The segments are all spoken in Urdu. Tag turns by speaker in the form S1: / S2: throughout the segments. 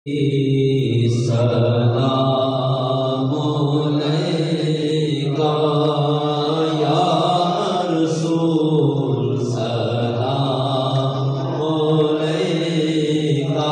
S1: سلام علیکہ یا رسول سلام علیکہ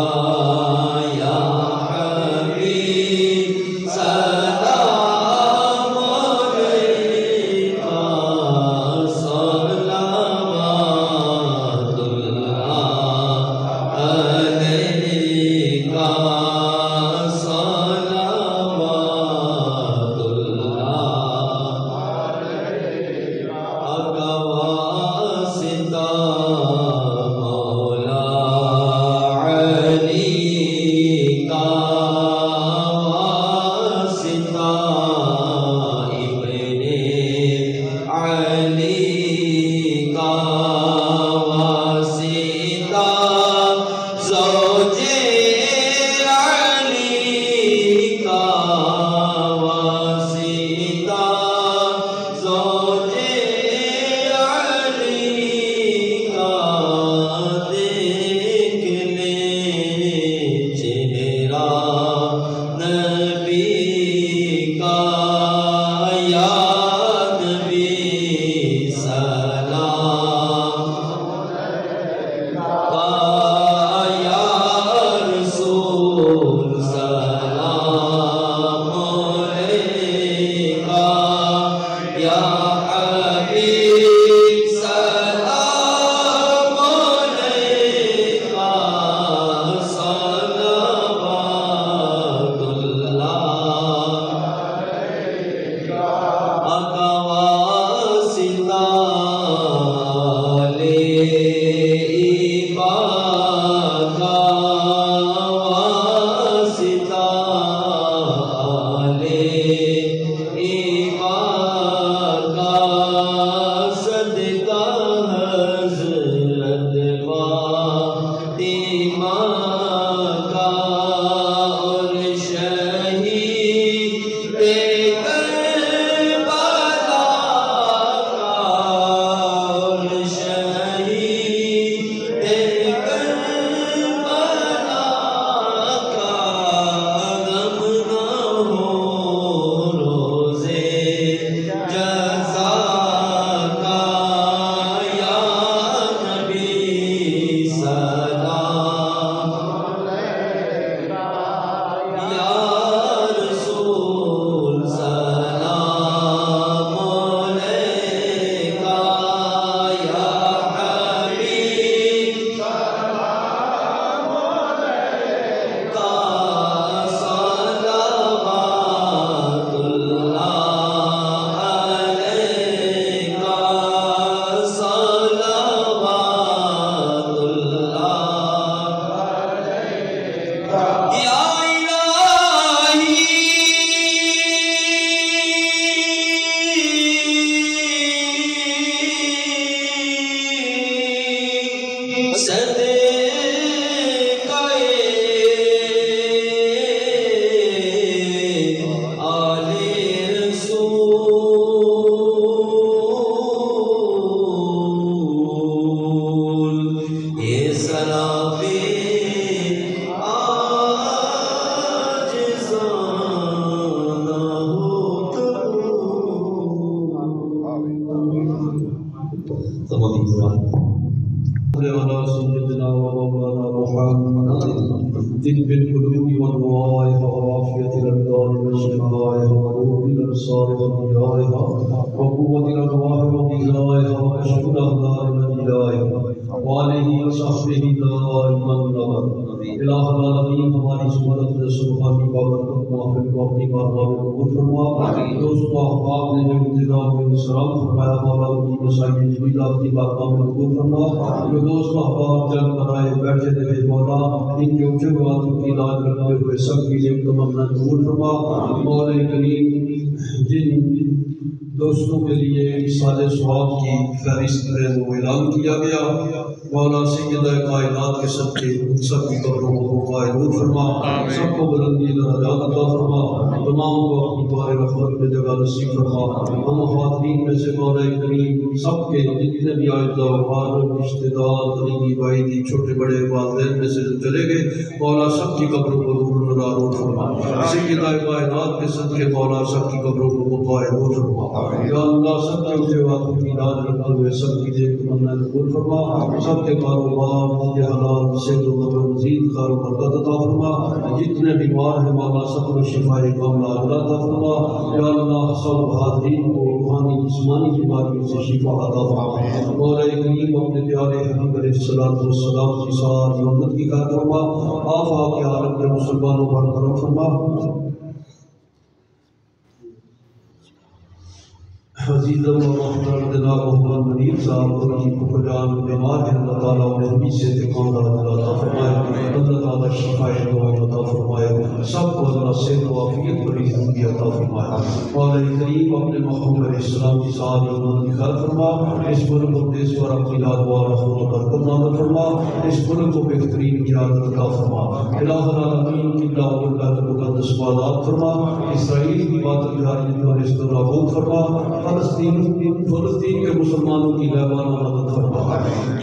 S1: یا حبیب سلام علیکہ صلوات اللہ علیکہ طب القلوب والروائح وعافية الأبدان وشفائها ونور الأبصار وضيائها وقوة الأرواح وغذائها وكشف الأقدار وإلهها وعليه وصحبه دائما أبدا الہ العالمین ہماری صورت رسولہ کی بابرکت محفل کو اپنی بارگاہ میں قبول فرما دوست و احباب نے جو انتظام میں سلام فرمایا مولا ان کی مسائل جمیلہ اپنی بارگاہ میں قبول فرما جو دوست و احباب جل بنائے بیٹھے تھے مولا ان کے اونچے باتوں کی علاج کرتے ہوئے سب کی نیک تمنا قبول فرما مولا کریم جن دوستوں کے لیے سال ثواب کی فہرست میں وہ اعلان کیا گیا مولا سیدہ کائنات کے صدقے ان سب کی قبروں کو پائے نور فرما، سب کو بلندی درجات عطا فرما، تمام کو اپنی بار رحمت میں جگہ نصیب فرما۔ ہم خواتین میں سے مولا کریم سب کے جتنے بھی آئزہ وفار رشتہ دار قریبی بعیدی چھوٹے بڑے والدین میں سے جو چلے گئے مولا سب کی قبروں کو نور نور فرما، سیدہ کائنات کے صدقے مولا سب کی قبروں کو پائے نور فرما۔ یا اللہ سب کے اٹھے واقع کی راج رکھتے ہوئے سب کی دیکھ تمنا قبول فرما، سب کے کاروبار کے حلال سے جو مزید کار و برکت عطا فرما، جتنے بیمار ہیں مولا سب کو شفا کاملہ عطا فرما۔ یا اللہ سب حاضرین کو روحانی جسمانی بیماریوں سے شفا عطا فرما۔ مولا کریم اپنے پیارے حبیب علیہ الصلوۃ والسلام کی ساری امت کی خیر فرما، آفاق عالم کے مسلمانوں پر کرم فرما۔ عزیزم و محترم جناب محمد منیر صاحب ان کی پھپھو جان بیمار ہیں، اللہ تعالیٰ انہیں بھی صحت کاملہ عطا فرمائے، اللہ تعالیٰ شفا دوا عطا فرمائے، سب کو اللہ صحت و عافیت بڑی زندگی عطا فرمائے۔ مولا کریم اپنے محمد علیہ السلام کی ساری امت کی خیر فرما، اس ملک و دیس پر اپنی لادوا رحمت و برکت نازل فرما، اس ملک کو بہترین قیادت عطا فرما، الہ العالمین کی بیت المقدس کو آزاد فرما، اسرائیل کی باطل جاریت اور اس کو نابود فرما، فلسطین کے مسلمانوں کی غیبانہ مدد فرما۔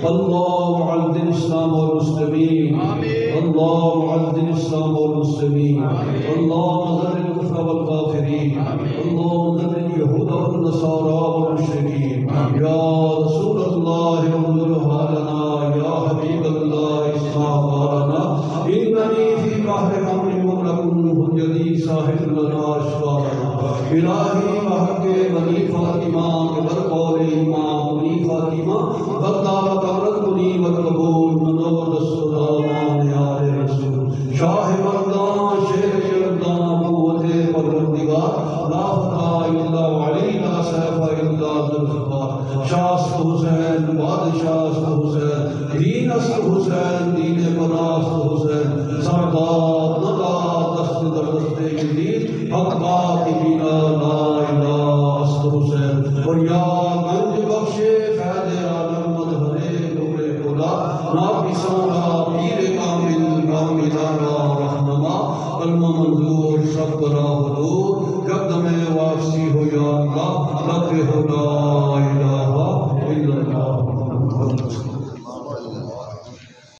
S1: اللہم اعز الاسلام والمسلمین، اللہم اعز الاسلام والمسلمین، اللہم ذل الکفر والکافرین، اللہم ذل اليہود والنصارى والمشرکین۔ یا رسول اللہ انظر حالنا، یا حبیب اللہ اسمع قولنا، اننی فی بحر امر مغرق حجتی ساحل لنا اشفاقنا۔ الہی بحق بنی فاطمہ کے برقول امام بنی فاطمہ بردار قبرت بنی والقبول منور السلام آل رسول شاہ مردان شیر یردان قوت پروردگار لا فتح الا علی لا سیف الا ذوالفقار، شاست حسین بادشاست حسین دین است حسین دین پناست حسین سردار ندار دست در دست جدید حق باقی بینا لا الہ است حسین۔ اور یا گنج بخشے فیض عالم مظہر نور خدا ناقصانا پیر کامل کاملانا رہنما علم منظور سب برا حضور جب دم واپسی ہو یا اللہ رب ہو لا